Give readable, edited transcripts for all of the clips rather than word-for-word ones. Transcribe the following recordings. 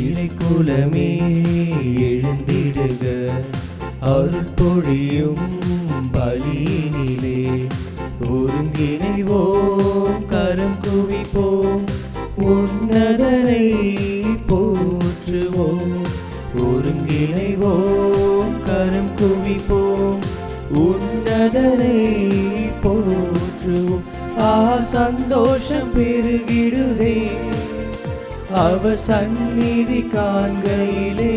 இறைக்குலமே எழுந்திடுக, அருட்பொழியும் பலியினிலே ஒருங்கிணைவோம், கரம் குவிப்போம், உன்னதனை போற்றுவோம். ஒருங்கிணைவோம், கரம் குவிப்போம், உன்னதனை போற்றுவோம். சந்தோஷம் பெருகிடுதே அவர் சந்நிதி காண்கையிலே,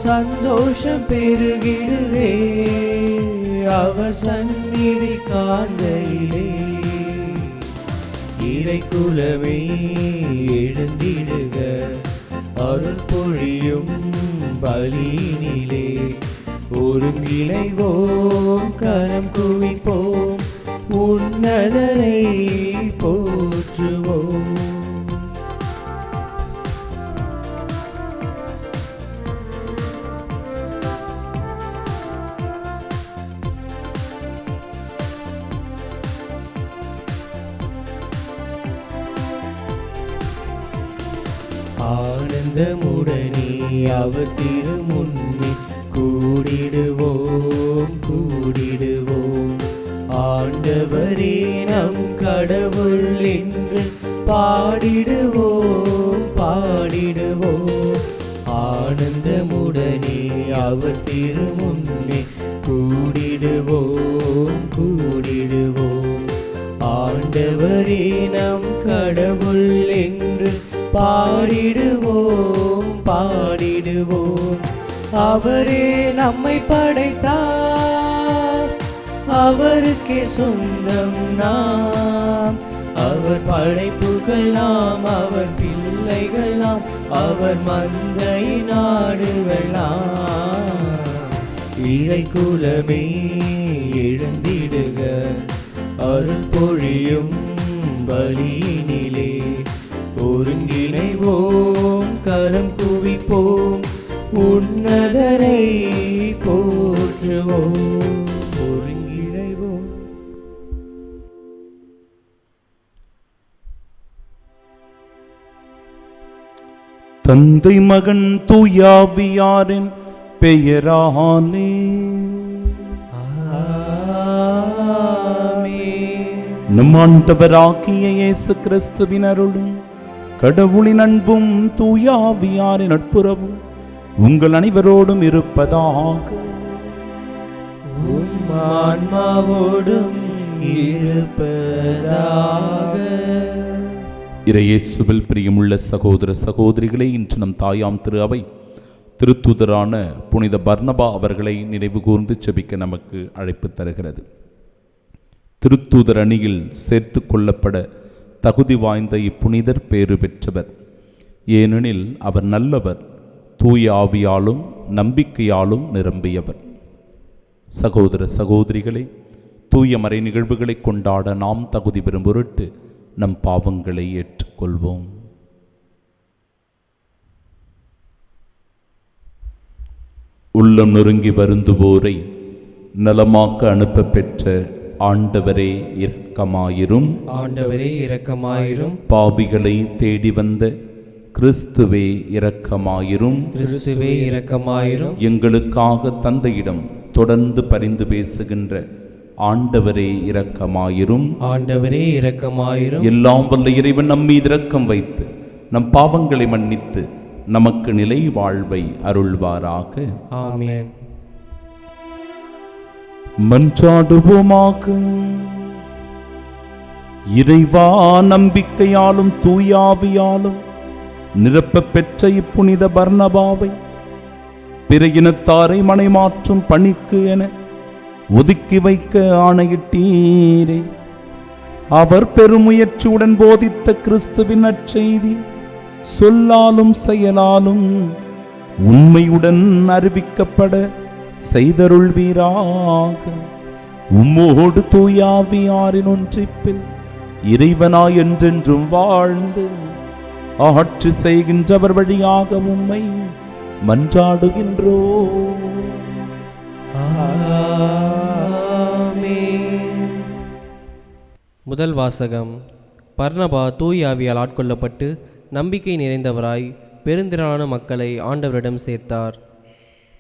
சந்தோஷம் பெருகிடுதே அவர் சந்நிதி காண்கையிலே. இறைக்குலமே எழுந்திடுக, அருட்பொழியும் பலியினிலே ஒருங்கிணைவோம், கரம் குவிப்போம், உன்னதனை போற்றுவோம். ஆனந்தமுடனே அவர் திருமுன்னே கூடிடுவோம், கூடிடுவோம். ஆண்டவரே நம் கடவுள் என்று பாடிடுவோம், பாடிடுவோம். ஆனந்தமுடனே அவர் திருமுன்னே கூடிடுவோம், கூடிடுவோம். ஆண்டவரே நம் கடவுள் என்று பாடிடுவோம், பாடிடுவோம். அவரே நம்மை படைத்தார், அவருக்கே சொந்தம் நாம். அவர் படைப்புகள் நாம், அவர் பிள்ளைகள் நாம், அவர் மந்தை நாடுகள் நாம். இறைக்குலமே எழுந்திடுக, அருட்பொழியும் பலியினிலே ஒருங்கிணைவோம், கரம் குவிப்போம், உன்னதரை போற்றுவோம். ஒருங்கிணைவோம். தந்தை மகன் தூயாவியாரின் பெயராலே நம் ஆண்டவராகிய இயேசு கிறிஸ்துவின் அருளும் கடவுளின் அன்பும் தூயாவியாரின் நட்புறவும் உங்கள் அனைவரோடும் இருப்பதாக. ஆன்மாவோடும் இருப்பதாக. இறையேசுவில் பிரியமுள்ள சகோதர சகோதரிகளே, இன்று நம் தாயாம் திரு அவை திருத்தூதரான புனித பர்னபா அவர்களை நினைவு கூர்ந்து செபிக்க நமக்கு அழைப்பு தருகிறது. திருத்தூதர் அணியில் சேர்த்து கொள்ளப்பட தகுதி வாய்ந்த இப்புனிதர் பேறு பெற்றவர். ஏனெனில் அவர் நல்லவர், தூய ஆவியாலும் நம்பிக்கையாலும் நிரம்பியவர். சகோதர சகோதரிகளே, தூய மறை நிகழ்வுகளை கொண்டாட நாம் தகுதி பெறும் பொருட்டு நம் பாவங்களை ஏற்றுக்கொள்வோம். உள்ளம் நொறுங்கி வருந்துவோரை நலமாக்க அனுப்ப பெற்ற ஆண்டவரே இரக்கமாயிரும். ஆண்டவரே இரக்கமாயிரும். பாவிகளை தேடி வந்த கிறிஸ்துவே இரக்கமாயிரும். கிறிஸ்துவே இரக்கமாயிரும். எங்களுக்காக தந்தையிடம் தொடர்ந்து பரிந்து பேசுகின்ற ஆண்டவரே இரக்கமாயிரும். ஆண்டவரே இரக்கமாயிரும். எல்லாம் வல்ல இறைவன் நம் மீது இரக்கம் வைத்து நம் பாவங்களை மன்னித்து நமக்கு நிலை வாழ்வை அருள்வாராக. ஆமென். மன்றாடுவோமாக. இறைவா, நம்பிக்கையாலும் தூயாவியாலும் நிரப்ப பெற்ற இப்புனித பர்னபாவை பிற இனத்தாரை மனைமாற்றும் பணிக்கு என ஒதுக்கி வைக்க ஆணையிட்டீரே. அவர் பெருமுயற்சியுடன் போதித்த கிறிஸ்துவின் நற்செய்தி சொல்லாலும் செயலாலும் உண்மையுடன் அறிவிக்கப்பட செய்தருள்வீராக. உம்மோடு தூயாவியாரின் ஒன்றிப்பில் இறைவனாய் என்றென்றும் வாழ்ந்து ஆட்சி செய்கின்றவர் வழியாக உம்மை மன்றாடுகின்றோம். முதல் வாசகம். பர்னபா தூய ஆவியால் ஆட்கொள்ளப்பட்டு நம்பிக்கை நிறைந்தவராய் பெருந்திரளான மக்களை ஆண்டவரிடம் சேர்த்தார்.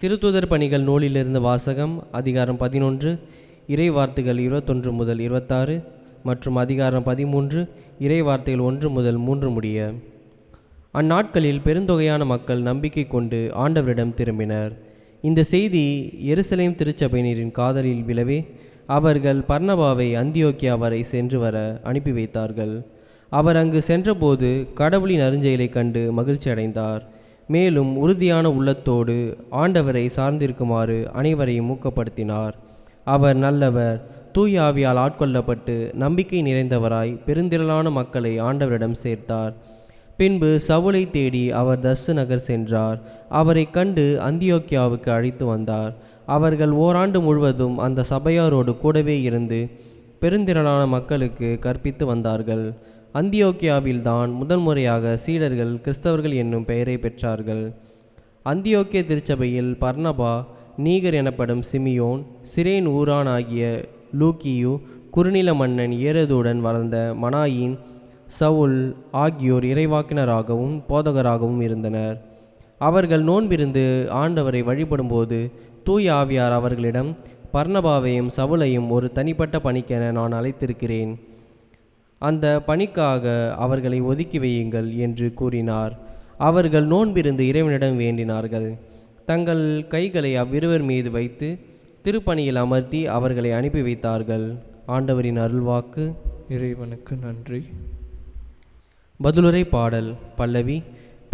திருத்தூதர் பணிகள் நூலிலிருந்து வாசகம். அதிகாரம் 11 இறை வார்த்தைகள் 21 முதல் 26 மற்றும் அதிகாரம் 13 இறை வார்த்தைகள் 1 முதல் 3 முடிய. அந்நாட்களில் பெருந்தொகையான மக்கள் நம்பிக்கை கொண்டு ஆண்டவரிடம் திரும்பினர். இந்த செய்தி எருசலேம் திருச்சபையினரின் காதலில் விழவே அவர்கள் பர்னபாவை அந்தியோக்கியா வரை சென்று வர அனுப்பி வைத்தார்கள். அவர் அங்கு சென்றபோது கடவுளின் அருஞ்செயலை கண்டு மகிழ்ச்சி அடைந்தார். மேலும் உறுதியான உள்ளத்தோடு ஆண்டவரை சார்ந்திருக்குமாறு அனைவரையும் ஊக்கப்படுத்தினார். அவர் நல்லவர், தூய ஆவியால் ஆட்கொள்ளப்பட்டு நம்பிக்கை நிறைந்தவராய் பெருந்திரளான மக்களை ஆண்டவரிடம் சேர்த்தார். பின்பு சவுலை தேடி அவர் தர்சு நகர் சென்றார். அவரை கண்டு அந்தியோக்கியாவுக்கு அழைத்து வந்தார். அவர்கள் ஓராண்டு முழுவதும் அந்த சபையாரோடு கூடவே இருந்து பெருந்திரளான மக்களுக்கு கற்பித்து வந்தார்கள். அந்தியோக்கியாவில்தான் முதன்முறையாக சீடர்கள் கிறிஸ்தவர்கள் என்னும் பெயரை பெற்றார்கள். அந்தியோக்கிய திருச்சபையில் பர்னபா, நீகர் எனப்படும் சிமியோன், சிரேன் ஊரான் ஆகிய லூக்கியு, குறுநில மன்னன் ஏரோதுடன் வளர்ந்த மனாயின், சவுல் ஆகியோர் இறைவாக்கினராகவும் போதகராகவும் இருந்தனர். அவர்கள் நோன்பிருந்து ஆண்டவரை வழிபடும்போது தூய ஆவியார் அவர்களிடம், பர்னபாவையும் சவுலையும் ஒரு தனிப்பட்ட பணிக்கென நான் அழைத்திருக்கிறேன். அந்த பணிக்காக அவர்களை ஒதுக்கி வையுங்கள் என்று கூறினார். அவர்கள் நோன்பிருந்து இறைவனிடம் வேண்டினார்கள். தங்கள் கைகளை அவ்விருவர் மீது வைத்து திருப்பணியில் அமர்த்தி அவர்களை அனுப்பி வைத்தார்கள். ஆண்டவரின் அருள்வாக்கு. இறைவனுக்கு நன்றி. பதிலுரை பாடல். பல்லவி.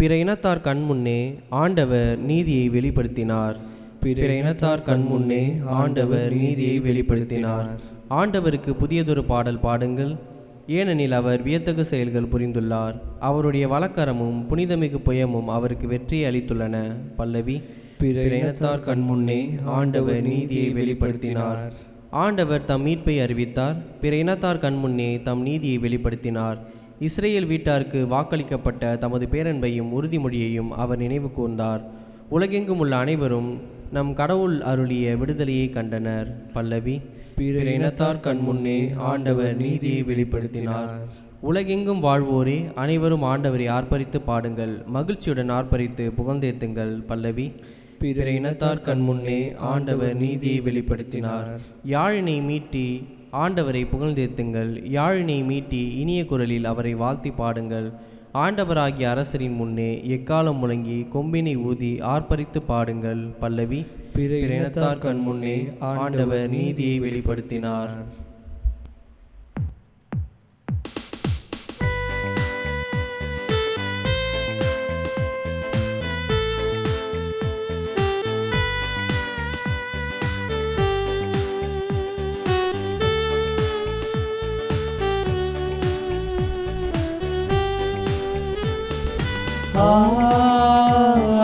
பிற இனத்தார் கண்முன்னே ஆண்டவர் நீதியை வெளிப்படுத்தினார். பிற இனத்தார் கண்முன்னே ஆண்டவர் நீதியை வெளிப்படுத்தினார். ஆண்டவருக்கு புதியதொரு பாடல் பாடுங்கள், ஏனெனில் அவர் வியத்தகு செயல்கள் புரிந்துள்ளார். அவருடைய வலக்கரமும் புனிதமிகு புயமும் அவருக்கு வெற்றியை அளித்துள்ளன. பல்லவி. பிற இனத்தார் கண்முன்னே ஆண்டவர் நீதியை வெளிப்படுத்தினார். ஆண்டவர் தம் மீட்பை அறிவித்தார். பிற இனத்தார் கண்முன்னே தம் நீதியை வெளிப்படுத்தினார். இஸ்ரேல் வீட்டாருக்கு வாக்களிக்கப்பட்ட தமது பேரன்பையும் உறுதிமொழியையும் அவர் நினைவு கூர்ந்தார். உலகெங்கும் உள்ள அனைவரும் நம் கடவுள் அருளிய விடுதலையை கண்டனர். பல்லவி. பிற இனத்தார் கண்முன்னே ஆண்டவர் நீதியை வெளிப்படுத்தினார். உலகெங்கும் வாழ்வோரே அனைவரும் ஆண்டவரை ஆர்ப்பரித்து பாடுங்கள், மகிழ்ச்சியுடன் ஆர்ப்பரித்து புகழ்ந்தேத்துங்கள். பல்லவி. பிற இனத்தார் கண்முன்னே ஆண்டவர் நீதியை வெளிப்படுத்தினார். யாழினை மீட்டி ஆண்டவரை புகழ்ந்தேத்துங்கள், யாழினை மீட்டி இனிய குரலில் அவரை வாழ்த்தி பாடுங்கள். ஆண்டவராகிய அரசரின் முன்னே எக்காலம் முழங்கி கொம்பினை ஊதி ஆர்ப்பரித்து பாடுங்கள். பல்லவி. பிற இனத்தார் கண் முன்னே ஆண்டவர் நீதியை வெளிப்படுத்தினார்.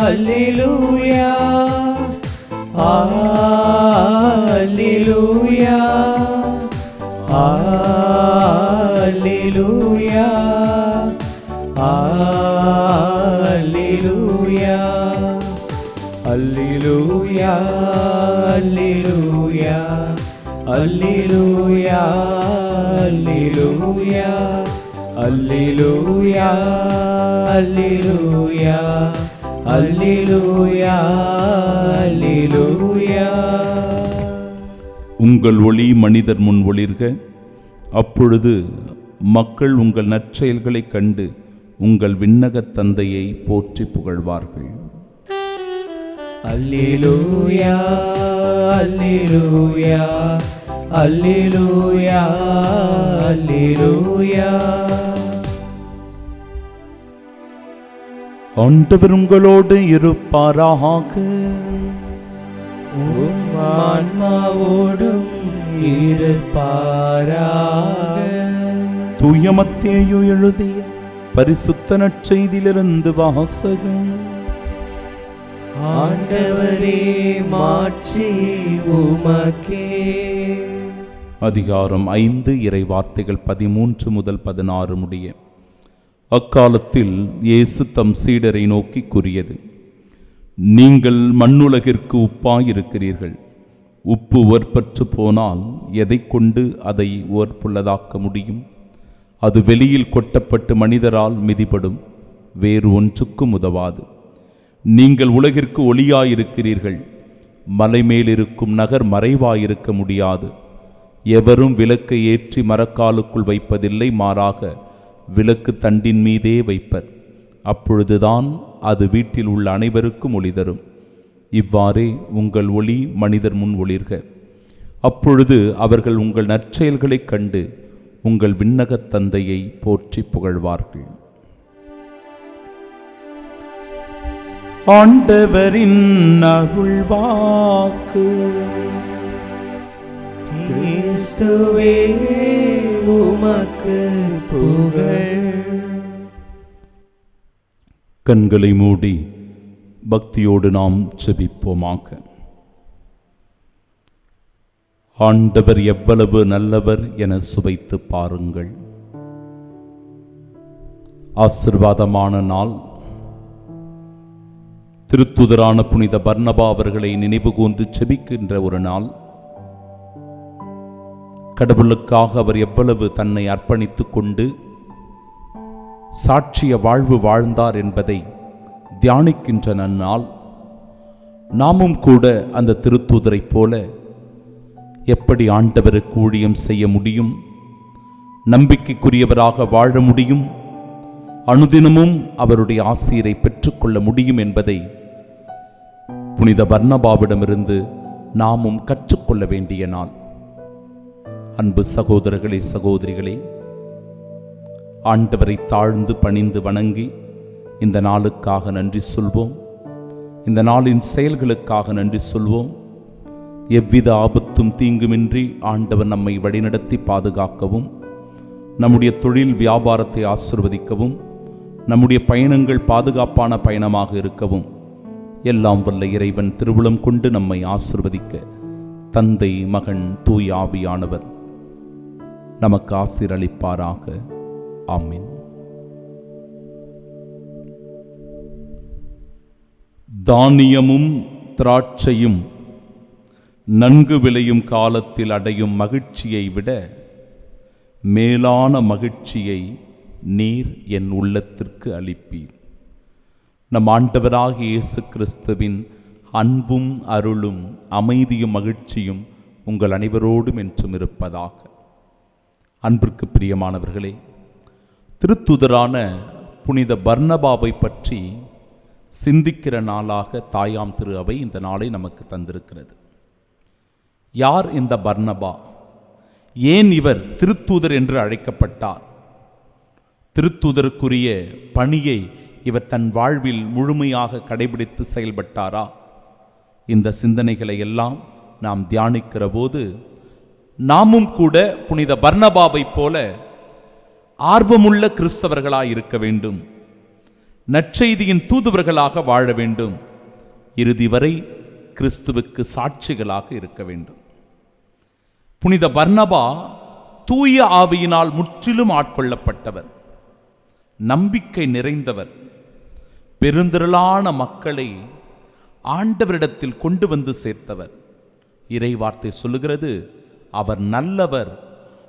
Alleluia, Alleluia, Alleluia, Alleluia, Alleluia, Alleluia, Alleluia, Alleluia, Alleluia, Alleluia, Alleluia, Alleluia. உங்கள் ஒளி மனிதர் முன் ஒளிர்க, அப்பொழுது மக்கள் உங்கள் நற்செயல்களைக் கண்டு உங்கள் விண்ணகத் தந்தையை போற்றி புகழ்வார்கள். அல்லேலூயா, அல்லேலூயா, அல்லேலூயா, அல்லேலூயா. ஆண்டவர் உங்களோடு இருப்பாராக. உம் ஆன்மாவோடும் இருப்பாராக. தூய மத்தேயு எழுதிய பரிசுத்த நற்செய்தியிலிருந்து வாசகம். ஆண்டவரே, மாட்சி உமக்கே. அதிகாரம் 5 இறை வார்த்தைகள் 13 முதல் 16 முடிய. அக்காலத்தில் இயேசு தம் சீடரை நோக்கி கூறியது: நீங்கள் மண்ணுலகிற்கு உப்பாயிருக்கிறீர்கள். உப்பு உவர்ப்பற்று போனால் எதை கொண்டு அதை உவர்ப்புள்ளதாக்க முடியும்? அது வெளியில் கொட்டப்பட்டு மனிதரால் மிதிபடும். வேறு ஒன்றுக்கும் உதவாது. நீங்கள் உலகிற்கு ஒளியாயிருக்கிறீர்கள். மலை மேலிருக்கும் நகர் மறைவாயிருக்க முடியாது. எவரும் விளக்கை ஏற்றி மரக்காலுக்குள் வைப்பதில்லை, மாறாக விளக்கு தண்டின் மீதே வைப்பர். அப்பொழுதுதான் அது வீட்டில் உள்ள அனைவருக்கும் ஒளி தரும். இவ்வாறே உங்கள் ஒளி மனிதர் முன் ஒளிர்க. அப்பொழுது அவர்கள் உங்கள் நற்செயல்களைக் கண்டு உங்கள் விண்ணகத் தந்தையை போற்றி புகழ்வார்கள். ஆண்டவரின் அருள்வாக்கு. கிறிஸ்துவே உமக்கு புகழ். கண்களை மூடி பக்தியோடு நாம் ஜெபிப்போமாக. ஆண்டவர் எவ்வளவு நல்லவர் என சுவைத்து பாருங்கள். ஆசீர்வாதமான நாள். திருத்துதரான புனித பர்னபா அவர்களை நினைவு கூர்ந்து ஜெபிக்கின்ற ஒரு நாள். கடவுளுக்காக அவர் எவ்வளவு தன்னை அர்ப்பணித்துக் கொண்டு சாட்சிய வாழ்வு வாழ்ந்தார் என்பதை தியானிக்கின்ற நன்னாள். நாமும் கூட அந்த திருத்தூதரைப் போல எப்படி ஆண்டவருக்கு ஊழியம் செய்ய முடியும், நம்பிக்கைக்குரியவராக வாழ முடியும், அனுதினமும் அவருடைய ஆசீரை பெற்றுக்கொள்ள முடியும் என்பதை புனித பர்னபாவிடமிருந்து நாமும் கற்றுக்கொள்ள வேண்டிய நாள். அன்பு சகோதரர்களே, சகோதரிகளே, ஆண்டவரை தாழ்ந்து பணிந்து வணங்கி இந்த நாளுக்காக நன்றி சொல்வோம். இந்த நாளின் செயல்களுக்காக நன்றி சொல்வோம். எவ்வித ஆபத்தும் தீங்குமின்றி ஆண்டவர் நம்மை வழிநடத்தி பாதுகாக்கவும், நம்முடைய தொழில் வியாபாரத்தை ஆசிர்வதிக்கவும், நம்முடைய பயணங்கள் பாதுகாப்பான பயணமாக இருக்கவும் எல்லாம் வல்ல இறைவன் திருவுளம் கொண்டு நம்மை ஆசிர்வதிக்க தந்தை, மகன், தூய் ஆவியானவர் நமக்கு ஆசீரளிப்பாராக. ஆமீன். தானியமும் திராட்சையும் நன்கு விளையும் காலத்தில் அடையும் மகிழ்ச்சியை விட மேலான மகிழ்ச்சியை நீர் என் உள்ளத்திற்கு அளிப்பீர். நம் ஆண்டவராகிய இயேசு கிறிஸ்துவின் அன்பும் அருளும் அமைதியும் மகிழ்ச்சியும் உங்கள் அனைவரோடும் என்றும் இருப்பதாக. அன்பிற்கு பிரியமானவர்களே, திருத்துதரான புனித பர்னபாவை பற்றி சிந்திக்கிற நாளாக தாயாம் திரு அவை இந்த நாளை நமக்கு தந்திருக்கிறது. யார் இந்த பர்னபா? ஏன் இவர் திருத்தூதர் என்று அழைக்கப்பட்டார்? திருத்தூதருக்குரிய பணியை இவர் தன் வாழ்வில் முழுமையாக கடைபிடித்து செயல்பட்டாரா? இந்த சிந்தனைகளை எல்லாம் நாம் தியானிக்கிற போது நாமும் கூட புனித பர்னபாவை போல ஆர்வமுள்ள கிறிஸ்தவர்களாய் இருக்க வேண்டும். நற்செய்தியின் தூதுவர்களாக வாழ வேண்டும். இறுதி வரை கிறிஸ்துவுக்கு சாட்சிகளாக இருக்க வேண்டும். புனித பர்னபா தூய ஆவியினால் முற்றிலும் ஆட்கொள்ளப்பட்டவர், நம்பிக்கை நிறைந்தவர், பெருந்திரளான மக்களை ஆண்டவரிடத்தில் கொண்டு வந்து சேர்த்தவர். இறைவார்த்தை சொல்லுகிறது, அவர் நல்லவர்,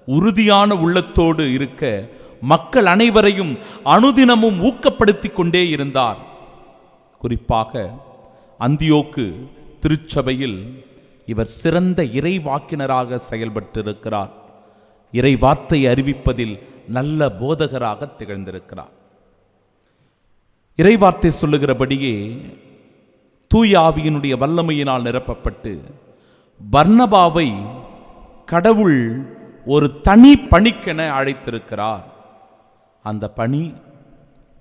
உறுதியான உள்ளத்தோடு இருக்க மக்கள் அனைவரையும் அனுதினமும் ஊக்கப்படுத்தி கொண்டே இருந்தார். குறிப்பாக அந்தியோக்கு திருச்சபையில் இவர் சிறந்த இறைவாக்கினராக செயல்பட்டிருக்கிறார். இறைவார்த்தை அறிவிப்பதில் நல்ல போதகராக திகழ்ந்திருக்கிறார். இறைவார்த்தை சொல்லுகிறபடியே தூய ஆவியினுடைய வல்லமையினால் நிரப்பப்பட்டு பர்னபாவை கடவுள் ஒரு தனி பணிக்கென அழைத்திருக்கிறார். அந்த பணி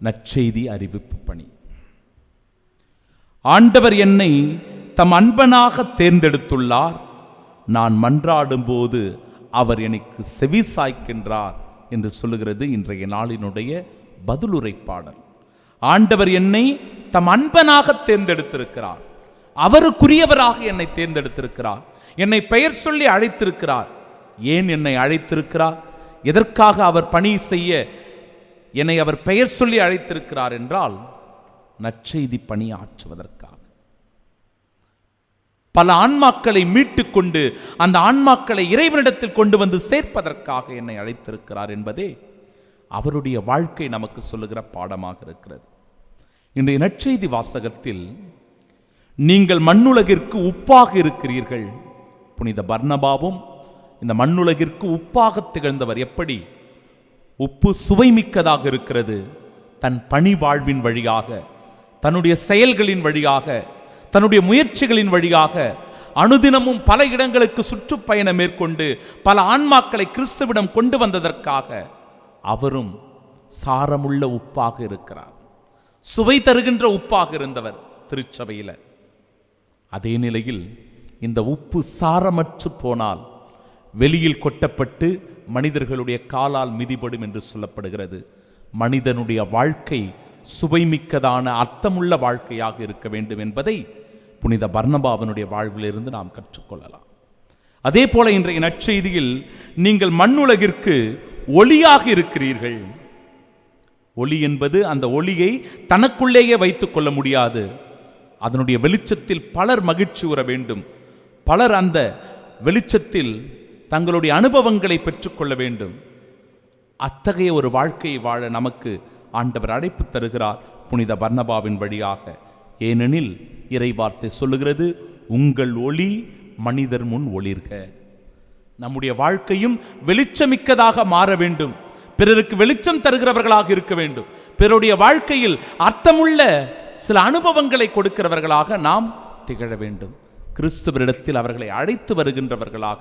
நற்செய்தி அறிவிப்பு பணி. ஆண்டவர் என்னை தம் அன்பனாக தேர்ந்தெடுத்துள்ளார், நான் மன்றாடும் போது அவர் எனக்கு செவி சாய்க்கின்றார் என்று சொல்லுகிறது இன்றைய நாளினுடைய பதிலுரை பாடல். ஆண்டவர் என்னை தம் அன்பனாக தேர்ந்தெடுத்திருக்கிறார், அவருக்குரியவராக என்னை தேர்ந்தெடுத்திருக்கிறார், என்னை பெயர் சொல்லி அழைத்திருக்கிறார். ஏன் என்னை அழைத்திருக்கிறார்? எதற்காக அவர் பணி செய்ய என்னை அவர் பெயர் சொல்லி அழைத்திருக்கிறார் என்றால் நற்செய்தி பணி ஆற்றுவதற்காக. பல ஆன்மாக்களை மீட்டுக் கொண்டு அந்த ஆன்மாக்களை இறைவனிடத்தில் கொண்டு வந்து சேர்ப்பதற்காக என்னை அழைத்திருக்கிறார் என்பதே அவருடைய வாழ்க்கை நமக்கு சொல்லுகிற பாடமாக இருக்கிறது. இன்றைய நற்செய்தி வாசகத்தில் நீங்கள் மண்ணுலகிற்கு உப்பாக இருக்கிறீர்கள். புனித பர்னபாவும் இந்த மண்ணுலகிற்கு உப்பாக திகழ்ந்தவர். எப்படி உப்பு சுவைமிக்கதாக இருக்கிறது? தன் பணி வாழ்வின் வழியாக, தன்னுடைய செயல்களின் வழியாக, தன்னுடைய முயற்சிகளின் வழியாக அனுதினமும் பல இடங்களுக்கு சுற்றுப்பயணம் மேற்கொண்டு பல ஆன்மாக்களை கிறிஸ்துவிடம் கொண்டு வந்ததற்காக அவரும் சாரமுள்ள உப்பாக இருக்கிறார். சுவை தருகின்ற உப்பாக இருந்தவர் திருச்சபையில். அதே நிலையில் இந்த உப்பு சாரமற்று போனால் வெளியில் கொட்டப்பட்டு மனிதர்களுடைய காலால் மிதிபடும் என்று சொல்லப்படுகிறது. மனிதனுடைய வாழ்க்கை சுவைமிக்கதான அர்த்தமுள்ள வாழ்க்கையாக இருக்க வேண்டும் என்பதை புனித பர்னபாவினுடைய வாழ்விலிருந்து நாம் கற்றுக்கொள்ளலாம். அதே போல இன்றைய நற்செய்தியில் நீங்கள் மண்ணுலகிற்கு ஒளியாக இருக்கிறீர்கள். ஒளி என்பது அந்த ஒளியை தனக்குள்ளேயே வைத்துக் கொள்ள முடியாது. அதனுடைய வெளிச்சத்தில் பலர் மகிழ்ச்சி உற வேண்டும். பலர் அந்த வெளிச்சத்தில் தங்களுடைய அனுபவங்களை பெற்றுக்கொள்ள வேண்டும். அத்தகைய ஒரு வாழ்க்கையை வாழ நமக்கு ஆண்டவர் அழைப்பு தருகிறார் புனித பர்னபாவின் வழியாக. ஏனெனில் இறைவார்த்தை சொல்லுகிறது, உங்கள் ஒளி மனிதர் முன் ஒளிர்க. நம்முடைய வாழ்க்கையும் வெளிச்சமிக்கதாக மாற வேண்டும். பிறருக்கு வெளிச்சம் தருகிறவர்களாக இருக்க வேண்டும். பிறருடைய வாழ்க்கையில் அர்த்தமுள்ள சில அனுபவங்களை கொடுக்கிறவர்களாக நாம் திகழ வேண்டும். கிறிஸ்துவரிடத்தில் அவர்களை அழைத்து வருகின்றவர்களாக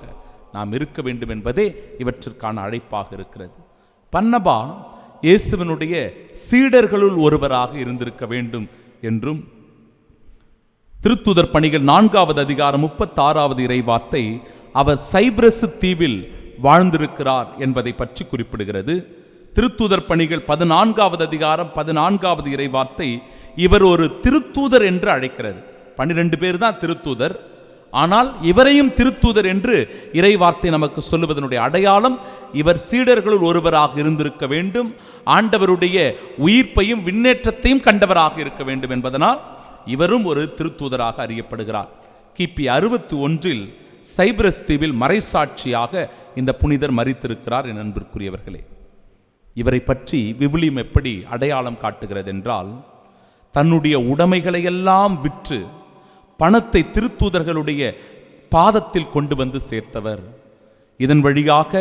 நாம் இருக்க வேண்டும் என்பதே இவற்றிற்கான அழைப்பாக இருக்கிறது. பர்னபா இயேசுவினுடைய சீடர்களுள் ஒருவராக இருந்திருக்க வேண்டும் என்றும் திருத்தூதர் பணிகள் 4வது அதிகாரம் 36வது இறைவார்த்தை அவர் சைப்ரஸ் தீவில் வாழ்ந்திருக்கிறார் என்பதை பற்றி குறிப்பிடுகிறது. திருத்தூதர் பணிகள் 14வது அதிகாரம் 14வது இறைவார்த்தை இவர் ஒரு திருத்தூதர் என்று அழைக்கிறது. 12 பேர் தான் திருத்தூதர். ஆனால் இவரையும் திருத்தூதர் என்று இறைவார்த்தை நமக்கு சொல்லுவதனுடைய அடையாளம் இவர் சீடர்களுள் ஒருவராக இருந்திருக்க வேண்டும். ஆண்டவருடைய உயிர்ப்பையும் விண்ணேற்றத்தையும் கண்டவராக இருக்க வேண்டும் என்பதனால் இவரும் ஒரு திருத்தூதராக அறியப்படுகிறார். கிபி 61 சைப்ரஸ் தீவில் மறைசாட்சியாக இந்த புனிதர் மரித்திருக்கிறார். என் அன்பிற்குரியவர்களே, இவரை பற்றி விவிலியம் எப்படி அடையாளம் காட்டுகிறது என்றால், தன்னுடைய உடைமைகளையெல்லாம் விற்று பணத்தை திருத்தூதர்களுடைய பாதத்தில் கொண்டு வந்து சேர்த்தவர். இதன் வழியாக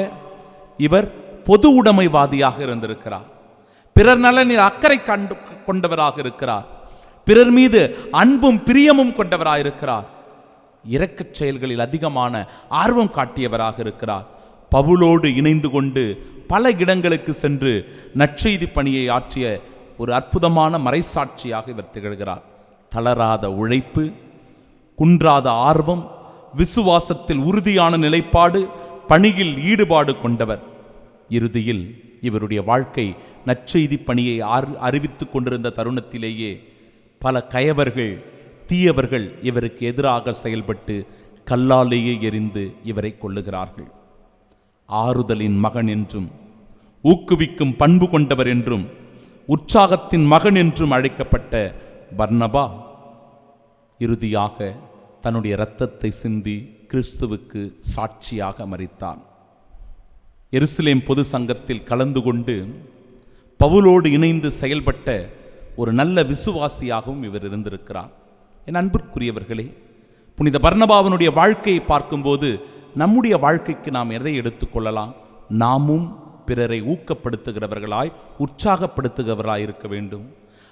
இவர் பொது உடைமைவாதியாக இருந்திருக்கிறார். பிறர் நலனில் அக்கறை கொண்டவராக இருக்கிறார். பிறர் மீது அன்பும் பிரியமும் கொண்டவராயிருக்கிறார். இரக்கச் செயல்களில் அதிகமான ஆர்வம் காட்டியவராக இருக்கிறார். பவுலோடு இணைந்து கொண்டு பல இடங்களுக்கு சென்று நற்செய்தி பணியை ஆற்றிய ஒரு அற்புதமான மறைசாட்சியாக இவர் திகழ்கிறார். தளராத உழைப்பு, குன்றாத ஆர்வம், விசுவாசத்தில் உறுதியான நிலைப்பாடு, பணியில் ஈடுபாடு கொண்டவர். இறுதியில் இவருடைய வாழ்க்கை நற்செய்தி பணியை அறிவித்துக் கொண்டிருந்த தருணத்திலேயே பல கயவர்கள், தீயவர்கள் இவருக்கு எதிராக செயல்பட்டு கல்லாலேயே எறிந்து இவரை கொல்லுகிறார்கள். ஆறுதலின் மகன் என்றும், ஊக்குவிக்கும் பண்பு கொண்டவர் என்றும், உற்சாகத்தின் மகன் என்றும் அழைக்கப்பட்ட பர்னபா இறுதியாக தன்னுடைய இரத்தத்தை சிந்தி கிறிஸ்துவுக்கு சாட்சியாக மரித்தார். எருசலேம் பொது சங்கத்தில் கலந்து கொண்டு பவுலோடு இணைந்து செயல்பட்ட ஒரு நல்ல விசுவாசியாகவும் இவர் இருந்திருக்கிறார். என் அன்பிற்குரியவர்களே, புனித பர்னபாவினுடைய வாழ்க்கையை பார்க்கும்போது நம்முடைய வாழ்க்கைக்கு நாம் எதை எடுத்துக்கொள்ளலாம்? நாமும் பிறரை ஊக்கப்படுத்துகிறவர்களாய், உற்சாகப்படுத்துகிறவர்களாய் இருக்க வேண்டும்.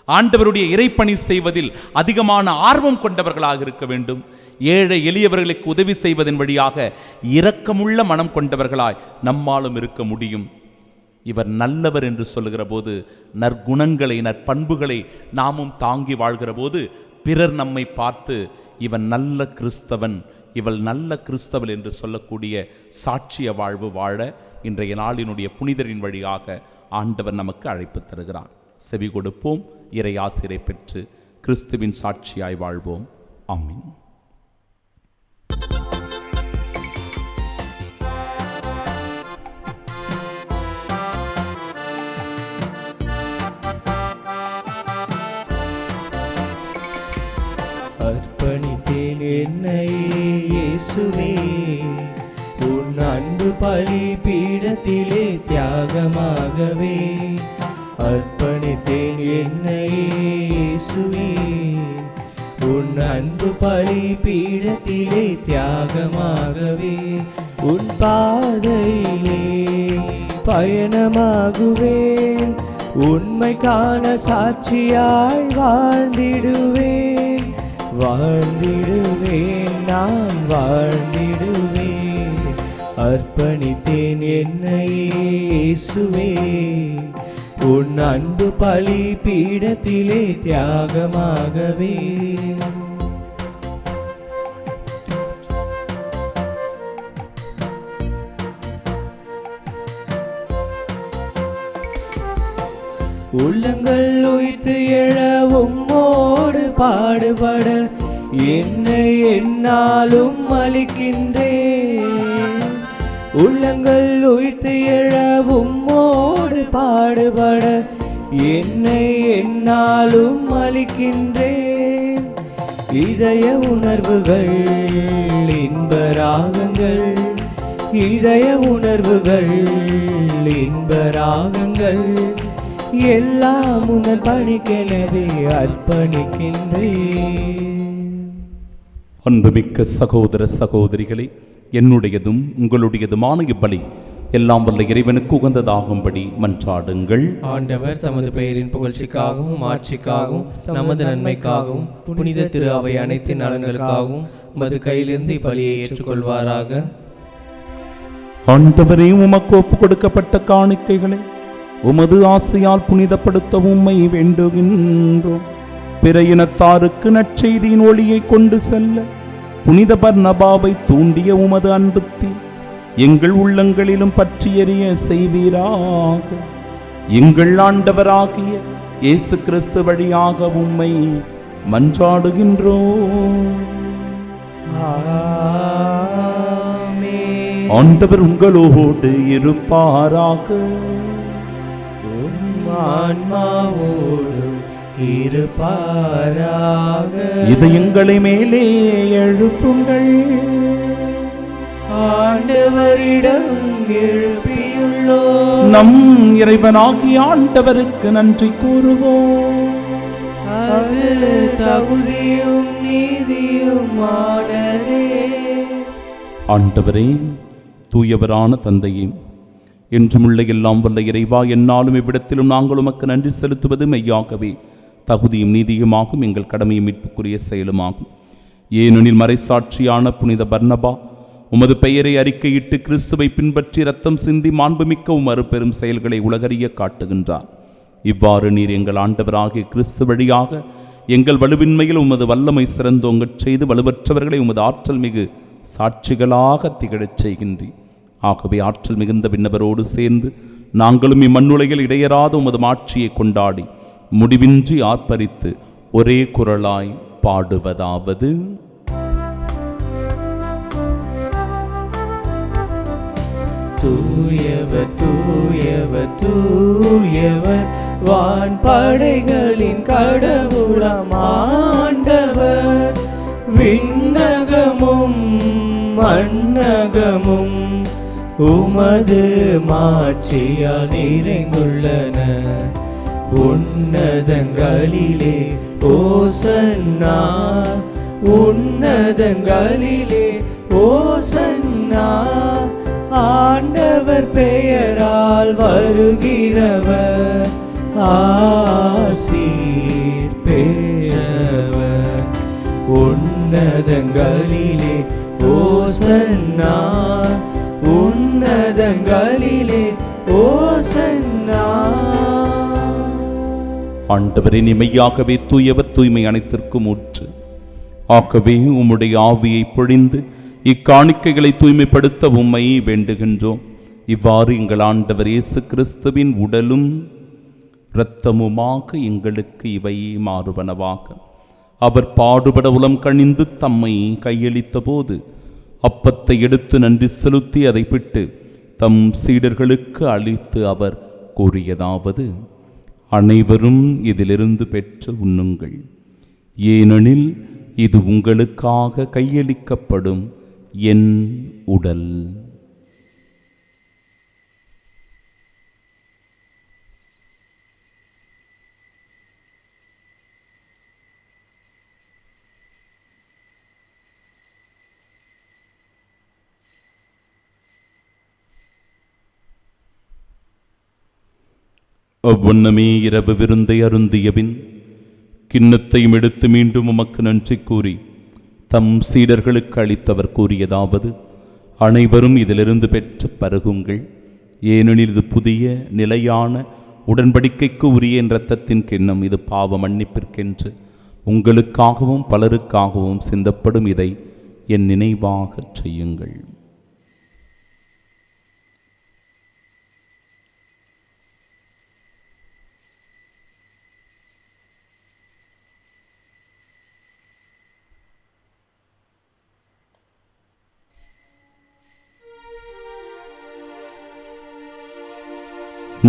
ஆண்டவருடைய இறைப்பணி செய்வதில் அதிகமான ஆர்வம் கொண்டவர்களாக இருக்க வேண்டும். ஏழை எளியவர்களுக்கு உதவி செய்வதன் வழியாக இரக்கமுள்ள மனம் கொண்டவர்களாய் நம்மாலும் இருக்க முடியும். இவர் நல்லவர் என்று சொல்லுகிற போது நற்குணங்களை, நற்பண்புகளை நாமும் தாங்கி வாழ்கிற போது பிறர் நம்மை பார்த்து இவன் நல்ல கிறிஸ்தவன், இவள் நல்ல கிறிஸ்தவள் என்று சொல்லக்கூடிய சாட்சிய வாழ்வு வாழ இன்றைய நாளினுடைய புனிதரின் வழியாக ஆண்டவர் நமக்கு அழைப்பு தருகிறார். செவி கொடுப்போம், இறை ஆசிரை பெற்று கிறிஸ்துவின் சாட்சியாய் வாழ்வோம். ஆமீன். அர்ப்பணித்தேன் என்னை இயேசுவே, உன் அன்பு பலி பீடத்திலே தியாகமாகவே. அர்ப்பணித்தேன் என்னை இயேசுவே உன் அன்பு பலி பீடத்திலே தியாகமாகவே உன் பாதையிலே பயணமாகுவேன். உண்மைக்கான சாட்சியாய் வாழ்ந்திடுவேன், வாழ்ந்திடுவேன், நான் வாழ்ந்திடுவேன். அர்ப்பணித்தேன் என்னையே இயேசுவே உன் அன்பு பலி பீடத்திலே தியாகமாகவே. உள்ளங்கள் உயிர்த்து எழ உம்மோடு பாடுபட என்னை என்னாலும் அளிக்கின்றேன். உள்ளங்கள் உயிர்த்து எழ உம்மோடு பாடுபட என்னை என்னாலும் அளிக்கின்றேன். இதய உணர்வுகள் இன்ப ராகங்கள், இதய உணர்வுகள் இன்ப ராகங்கள் எல்லாம் உணர் பணிக்கெனவே அர்ப்பணிக்கின்றேன். அன்புமிக்க சகோதர சகோதரிகளே, என்னுடையதும் உங்களுடையதுமான இப்பலி எல்லாம் வல்ல இறைவனுக்கு உகந்ததாகும்படி மன்றாடுங்கள். ஆண்டவர் தமது பெயரின் புகழ்ச்சிக்காகவும் ஆட்சிக்காகவும் நமது நன்மைக்காகவும் புனித திரு அவை அனைத்து நலன்களுக்காகவும் மது கையிலிருந்து இப்பலியை ஏற்றுக்கொள்வாராக. ஆண்டவரே, உமக்கு ஒப்பு கொடுக்கப்பட்ட காணிக்கைகளை உமது ஆசையால் புனிதப்படுத்த உம்மை வேண்டுகின்றோம். பிற இனத்தாருக்கு நற்செய்தியின் ஒளியை கொண்டு செல்ல புனித பர்னபாவை தூண்டிய உமது அன்புத்தி எங்கள் உள்ளங்களிலும் பற்றி எரிய செய்வீராக. எங்கள் ஆண்டவராகிய இயேசு கிறிஸ்து வழியாக உம்மை மன்றாடுகின்றோம். ஆண்டவர் உங்களோடு இருப்பாராக. ஆன்மாவோடும் இருப்பாராக. இதயங்களை மேலே எழுப்புங்கள். ஆண்டவரிடம் எழுப்பியுள்ளோம். நம் இறைவனாகிய ஆண்டவருக்கு நன்றி கூறுவோம். அது தகுதியும் நீதியுமானதே. ஆண்டவரே, தூயவரான தந்தையே, என்றுமுள்ள எல்லாம் வல்ல இறைவா, என்னாலும் இவ்விடத்திலும் நாங்கள் உமக்கு நன்றி செலுத்துவது மெய்யாகவே தகுதியும் நீதியுமாகும், எங்கள் கடமையும் மீட்புக்குரிய செயலுமாகும். ஏனெனில் மறைசாட்சியான புனித பர்னபா உமது பெயரை அறிக்கையிட்டு கிறிஸ்துவை பின்பற்றி இரத்தம் சிந்தி மாண்புமிக்க அருப்பெரும் செயல்களை உலகறிய காட்டுகின்றார். இவ்வாறு நீர் எங்கள் ஆண்டவராகிய கிறிஸ்து வழியாக எங்கள் வலுவின்மையில் உமது வல்லமை சிறந்தோங்கச் செய்து வலுவற்றவர்களை உமது ஆற்றல் மிகு சாட்சிகளாக திகழச் செய்கின்றீர். ஆகவே ஆற்றல் மிகுந்த விண்ணவரோடு சேர்ந்து நாங்களும் இம்மண்ணுலகில் இடையராத உமது ஆட்சியை கொண்டாடி முடிவின்றி ஆர்ப்பரித்து ஒரே குரலாய் பாடுவதாவது: தூயவர் தூயவர் தூயவர் வான் படைகளின் கடவுளாம் ஆண்டவர். விண்ணகமும் மண்ணகமும் உமது மாட்சியால் நிறைந்துள்ளன. உன்னதங்களிலே ஓசன்னா, உன்னதங்களிலே ஓசன்னா. ஆண்டவர் பெயரால் வருகிறவர் ஆசீர் பெற்றவர். உன்னதங்களிலே ஓசன்னா, உன்னதங்களிலே ஓசன்னா. ஆண்டவரின் இமையாகவே தூயவர், தூய்மை அனைத்திற்கும் ஊற்று. ஆகவே உம்முடைய ஆவியை பொழிந்து இக்காணிக்கைகளை தூய்மைப்படுத்த உம்மை வேண்டுகின்றோம். இவ்வாறு எங்கள் ஆண்டவர் இயேசு கிறிஸ்துவின் உடலும் இரத்தமுமாக எங்களுக்கு இவை மாறுவனவாக. அவர் பாடுபட உளம் கணிந்து தம்மை கையளித்த போது அப்பத்தை எடுத்து நன்றி செலுத்தி அதை பிட்டு தம் சீடர்களுக்கு அளித்து அவர் கூறியதாவது: அனைவரும் இதிலிருந்து பெற்று உண்ணுங்கள், ஏனெனில் இது உங்களுக்காக கையளிக்கப்படும் என் உடல். அவ்வண்ணமே இரவு விருந்தை அருந்தியபின் கிண்ணத்தையும் எடுத்து மீண்டும் உமக்கு நன்றி கூறி தம் சீடர்களுக்கு அளித்தவர் கூறியதாவது: அனைவரும் இதிலிருந்து பெற்று பருகுங்கள், ஏனெனில் இது புதிய நிலையான உடன்படிக்கைக்கு உரிய என் இரத்தத்தின் கிண்ணம். இது பாவ மன்னிப்பிற்கென்று உங்களுக்காகவும் பலருக்காகவும் சிந்தப்படும். இதை என் நினைவாகச் செய்யுங்கள்.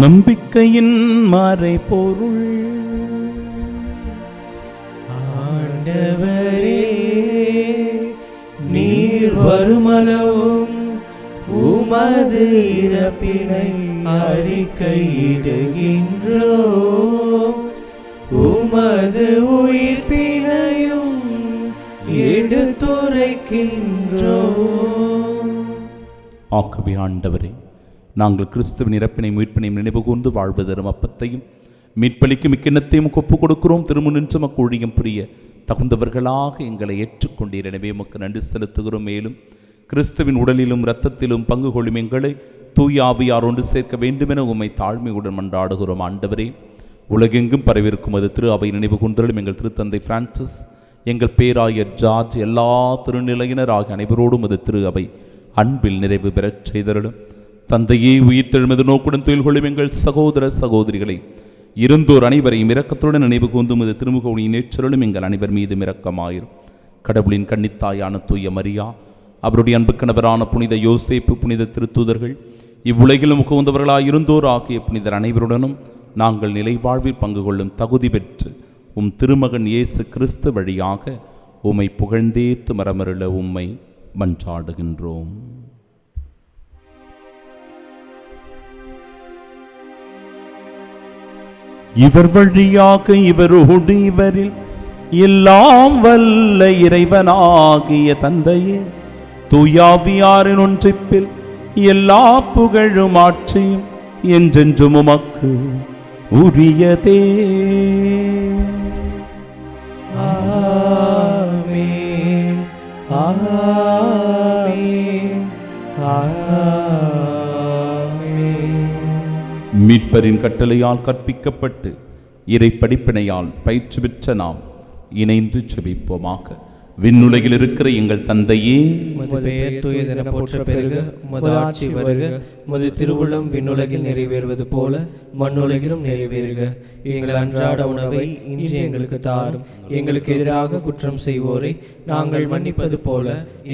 நம்பிக்கையின் மறைபொருள். ஆண்டவரே, நீர் வருமளவும் உமது இறப்பினை அறிக்கையிடுகின்றோம், உமது உயிர்ப்பினையும் எடுத்துரைக்கின்றோம். ஆகவே ஆண்டவரே, நாங்கள் கிறிஸ்துவின் இறப்பினை மீட்பினையும் நினைவு கூர்ந்து வாழ்வு தரும் அப்பத்தையும் மீட்பளிக்கும் இக்கிண்ணத்தையும் ஒப்புக் கொடுக்கிறோம். திருமுன்னின்று மக்கு ஊழியம் புரிய தகுந்தவர்களாக எங்களை ஏற்றுக்கொண்டீர். எனவே உமக்கு நன்றி செலுத்துகிறோம். மேலும் கிறிஸ்துவின் உடலிலும் இரத்தத்திலும் பங்கு கொள்ளும் எங்களை தூய ஆவியார் ஒன்று சேர்க்க வேண்டுமென உம்மை தாழ்மையுடன் மன்றாடுகிறோம். ஆண்டவரே, உலகெங்கும் பரவிருக்கும் அது திரு அவை நினைவு கூர்ந்தலும் எங்கள் திருத்தந்தை பிரான்சிஸ், எங்கள் பேராயர் ஜார்ஜ், எல்லா திருநிலையினர் ஆகிய அனைவரோடும் அது திரு அவை அன்பில் நிறைவு பெறச் செய்தருளும். தந்தையே, உயிர்த்தெழுமது நோக்குடன் தொழில் கொள்ளும் எங்கள் சகோதர சகோதரிகளை இருந்தோர் அனைவரையும் இரக்கத்துடன் நினைவு கூர்ந்தும் இது திருமுகவுனின் நேற்றலும் எங்கள் அனைவர் மீது இரக்கமாயிரும். கடவுளின் கன்னித்தாயான தூய மரியா, அவருடைய அன்பு கணவரான புனித யோசேப்பு, புனித திருத்தூதர்கள், இவ்வுலகிலும் உகந்தவர்களாய் இருந்தோர் ஆகிய புனிதர் அனைவருடனும் நாங்கள் நிலை வாழ்வில் பங்கு கொள்ளும் தகுதி பெற்று உம் திருமகன் இயேசு கிறிஸ்து வழியாக உம்மை புகழ்ந்தேத்து மரமருள உம்மை மன்றாடுகின்றோம். இவர் வழியாக இவரோடு இவரில் எல்லாம் வல்ல இறைவனாகிய தந்தையே, தூயாவியாரின் ஒன்றிப்பில் எல்லா புகழும் ஆட்சியும் என்றென்றும் உமக்கு உரியதே. ஆமென், ஆமென், ஆமென். மீட்பரின் கட்டளையால் கற்பிக்கப்பட்டு இறை படிப்பினையால் பயிற்சி பெற்ற நாம் இணைந்து செபிப்போமாக. விண்ணுலகில் இருக்கிற எங்கள் தந்தையே, உமது பெயர் தூயதென போற்ற பெருக, உமது ஆட்சி வருக, உமது திருவுளம் விண்ணுலகில் நிறைவேறுவது போல மண்ணுலகிலும் நிறைவேறுக. எங்கள் அன்றாட உணவை இன்று எங்களுக்கு தாரும். எங்களுக்கு எதிராக குற்றம் செய்வோரை நாங்கள் மன்னிப்பது போல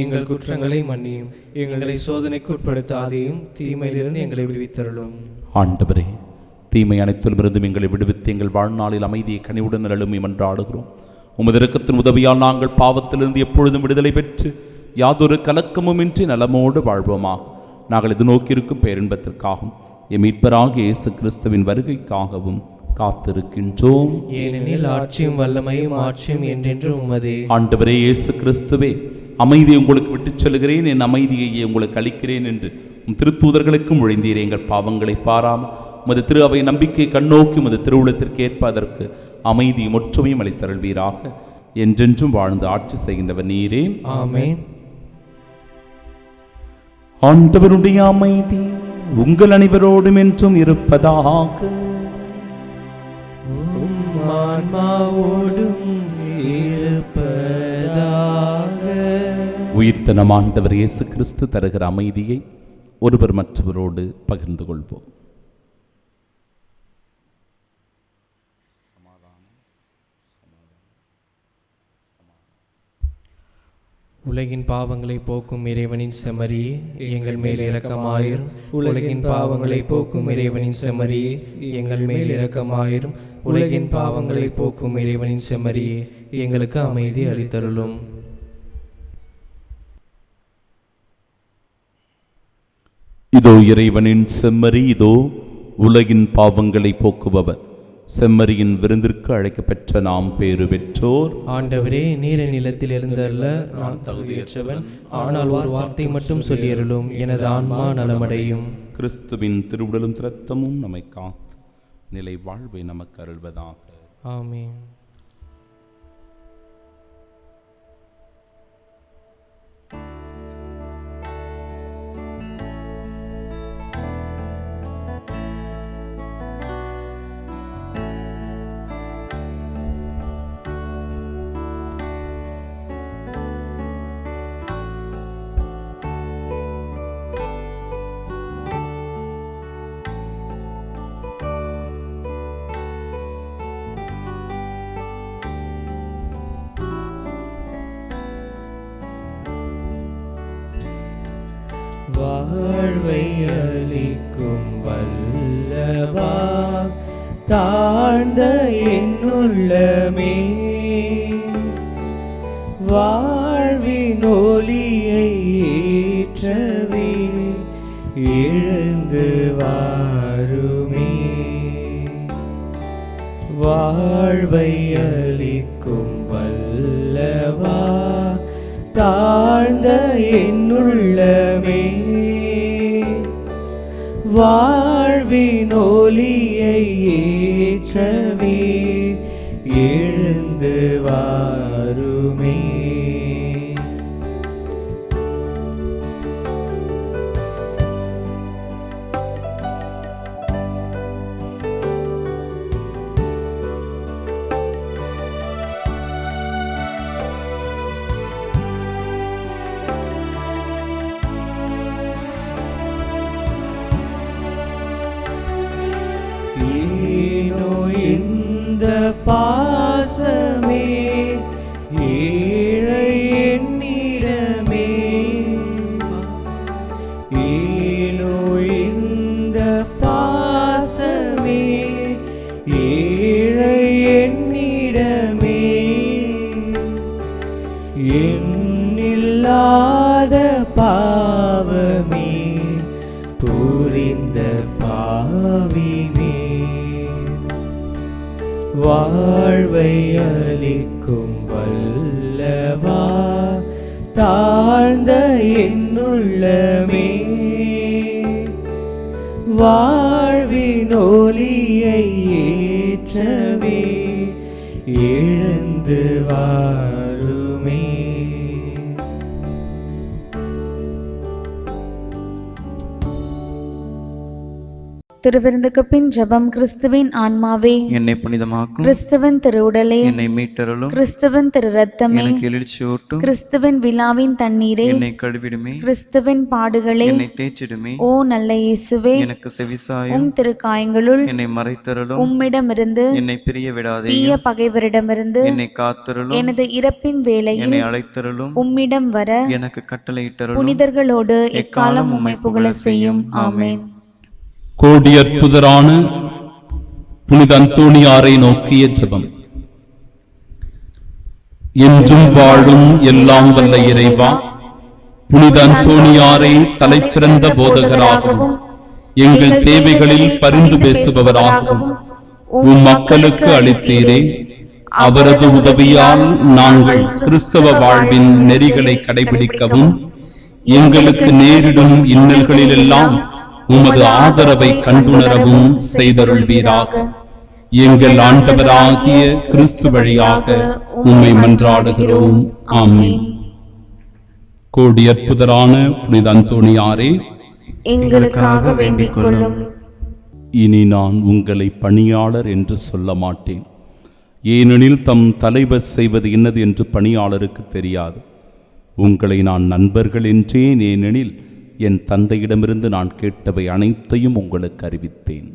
எங்கள் குற்றங்களை மன்னியும். எங்களை சோதனைக்கு உட்படுத்தாதையும் தீமையிலிருந்து எங்களை விடுவித்தருளும். ஆண்டவரே, தீமை அனைத்திலுமிருந்தும் எங்களை விடுவித்து எங்கள் வாழ்நாளில் அமைதியை கனிவுடன் நலலுமே மன்றாடுகிறோம். உமது இரக்கத்தின் உதவியால் நாங்கள் பாவத்திலிருந்து எப்பொழுதும் விடுதலை பெற்று யாதொரு கலக்கமுமின்றி நலமோடு வாழ்வோமாக. நாங்கள் இது நோக்கியிருக்கும் பேரின்பத்திற்காகவும் எம் மீட்பராகிய இயேசு கிறிஸ்துவின் வருகைக்காகவும் காத்திருக்கின்றோம். ஏனெனில் ஆட்சியும் வல்லமையும் ஆட்சியும் என்றென்றும் உமதே. ஆண்டவரே இயேசு கிறிஸ்துவே, அமைதியை உங்களுக்கு விட்டுச் செல்கிறேன், என் அமைதியையே உங்களுக்கு அளிக்கிறேன் என்று உம் திருத்தூதர்களுக்கும் ஒழிந்தீரே. எங்கள் பாவங்களை பாராமல் உமது திரு அவை நம்பிக்கை கண்ணோக்கி உமது திருவுளத்திற்கு ஏற்ப அதற்கு அமைதியும் ஒற்றுமையும் அளித்தருள்வீராக. என்றென்றும் வாழ்ந்து ஆட்சி செய்கின்றவர் நீரே. ஆமென். ஆண்டவருடைய அமைதி உங்கள் அனைவரோடும் என்றும் இருப்பதாக. ஆன்மாவோடும் இருப்பதாக. உயிர்த்த நம் ஆண்டவர் இயேசு கிறிஸ்து தருகிற அமைதியை ஒருவர் மற்றவரோடு பகிர்ந்து கொள்வோம். உலகின் பாவங்களை போக்கும் இறைவனின் செம்மறியே, எங்கள் மேல் இரக்கமாயிரும். உலகின் பாவங்களை போக்கும் இறைவனின் செம்மறியே, எங்கள் மேல் இரக்கமாயிரும். உலகின் பாவங்களை போக்கும் இறைவனின் செம்மறியே, எங்களுக்கு அமைதி அளித்தருளும். இதோ இறைவனின் செம்மறி, இதோ உலகின் பாவங்களை போக்குபவர். செம்மறியின் விருந்திற்கு அழைக்கப்பெற்ற நாம் பேறு பெற்றோர். ஆண்டவரே, நீர நிலத்தில் எழுந்தருள நான் தகுதியற்றவன், ஆனால் ஒரு வார்த்தை மட்டும் சொல்லியருளும், எனது ஆன்மா நலமடையும். கிறிஸ்துவின் திருவுடலும் இரத்தமும் நம்மை காத்து நிலை வாழ்வை நமக்கு அருள்வதாக. ஆமென். வாழ்வை அளிக்கும் வல்லவா, தாழ்ந்த என்னுள்ளமே வாழ்வின் ஒளியை ஏற்றவே எழுந்து வாருமே. வாழ்வை அளிக்கும் வல்லவா, தாழ்ந்த என்னுள்ளமே வாழ்வின் ஒளியை ஏற்றவே எழுந்து வாருமே. ஏனோ இந்த பாசமே ஏழை என்னிடமே, ஏனோ இந்த பாசமே ஏழை என்னிடமே, எண்ணில்லாத பாவமே புரிந்த பாவிமே வாழ்வை அளிக்கும் வல்லவா, தாழ்ந்த என்னுள்ளமே வாழ்வின் ஒளியை ஏற்றவே எழுந்து வாருமே. திருவிருந்துக்கு பின் ஜெபம். கிறிஸ்துவின் ஆன்மாவே என்னை புனிதமாக்கும், கிறிஸ்துவின் திருவுடலே என்னை மீட்டருளும், கிறிஸ்துவின் திரு ரத்தமே எனக்கு எழுச்சியூட்டும், கிறிஸ்துவின் விழாவின் தண்ணீரே என்னை கழுவிடுமே, கிறிஸ்துவின் பாடுகளே என்னை தேய்ச்சிடுமே, ஓ நல்ல இயேசுவே எனக்கு செவிசாயும், உம் திருக்காயங்களுள் என்னை மறைத்தருளும், உம்மிடமிருந்து என்னை பிரிய விடாதே, தீய பகைவரிடமிருந்து என்னை காத்தருளும், எனது இறப்பின் வேளையில் என்னை அழைத்தருளும், உம்மிடம் வர எனக்கு கட்டளையிட்டருளும், புனிதர்களோடு எக்காலம் உம்மை புகழ செய்யும். ஆமென். கோடி அற்புதரான புனித அந்தோணியாரை நோக்கிய ஜெபம். என்றும் வாழும் எல்லாம் வல்ல இறைவா, புனித அந்தோணியாரை தலைச்சிறந்த போதகராகவும் எங்கள் தேவைகளில் பரிந்து பேசுபவராகவும் உம் மக்களுக்கு அளித்தீரே. அவரது உதவியால் நாங்கள் கிறிஸ்தவ வாழ்வின் நெறிகளை கடைபிடிக்கவும் எங்களுக்கு நேரிடும் இன்னல்களிலெல்லாம் உமது ஆதரவை கண்டுணரவும் செய்தருள்வீராக. எங்கள் ஆண்டவராகிய கிறிஸ்து வழியாக உம்மை மன்றாடுகிறோம். ஆமென். கோடி அற்புதரான புனித அந்தோணியாரே, எங்களுக்காக வேண்டிக் கொள்ளும். இனி நான் உங்களை பணியாளர் என்று சொல்ல மாட்டேன், ஏனெனில் தம் தலைவர் செய்வது என்னது என்று பணியாளருக்கு தெரியாது. உங்களை நான் நண்பர்கள் என்றேன், ஏனெனில் என் தந்தையிடமிருந்து நான் கேட்டவை அனைத்தையும் உங்களுக்கு அறிவித்தேன்.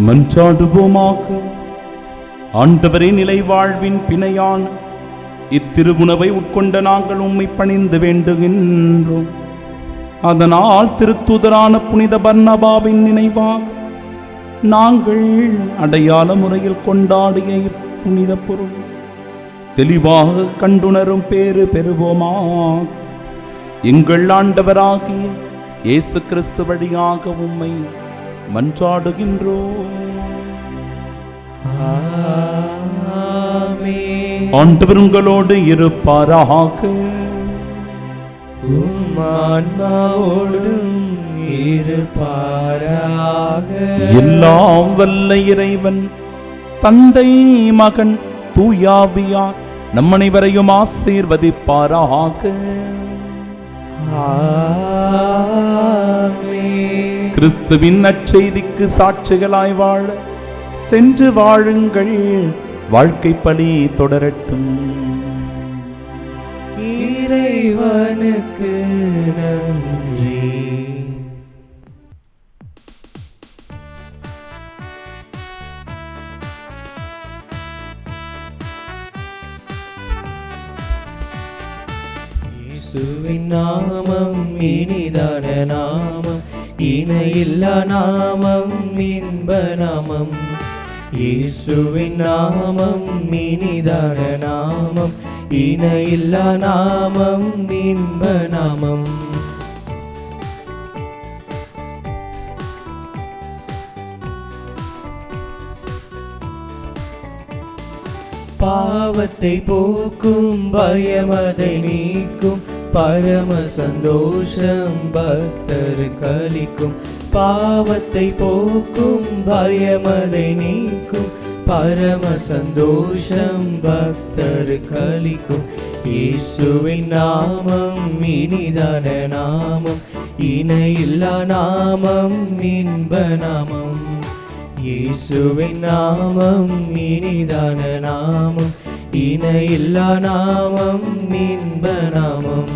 மன்றாடுவோமாக. ஆண்டவரே, நிலை வாழ்வின் பிணையான இத்திருவுணவை உட்கொண்ட நாங்கள் உம்மை பணிந்து வேண்டுகின்றோம். அதனால் திருத்தூதரான புனித பர்னபாவின் நினைவாக நாங்கள் அடையாள முறையில் கொண்டாடிய இப்புனித பொருள் தெளிவாக கண்டுணரும் பேறு பெறுவோமாக. எங்கள் ஆண்டவராகிய இயேசு கிறிஸ்து வழியாக உம்மை மன்றாடுகின்றோம். ஆமென். ஆண்டவர் உங்களோடு இருப்பாராக. உம் ஆன்மாவோடும் இருப்பாராக. எல்லாம் வல்ல இறைவன் தந்தை மகன் தூயாவியார் நம் அனைவரையும் ஆசீர்வதிப்பாராக. ஆமென். கிறிஸ்துவின் நற்செய்திக்கு சாட்சிகளாய் வாழ சென்று வாழுங்கள். வாழ்க்கை பணி தொடரட்டும். இறைவனுக்கு நன்றி. இயேசுவின் நாமம் இனிதான நாமம், இணையில்லா நாமம், இன்ப நாமம். இயேசுவின் நாமம் இனிதான நாமம், இணையில்லா நாமம், இன்ப நாமம். பாவத்தை போக்கும், பயமதை நீக்கும், பரம சந்தோஷம் பக்தருக்கு அளிக்கும். பாவத்தை போக்கும், பயமதை நீக்கும், பரம சந்தோஷம் பக்தருக்கு அளிக்கும். இயேசுவின் நாமம் இனிதான நாமம், இணையில்லா நாமம், இன்ப நாமம். இயேசுவின் நாமம் இனிதான நாமம், இணையில்லா நாமம், இன்ப நாமம்.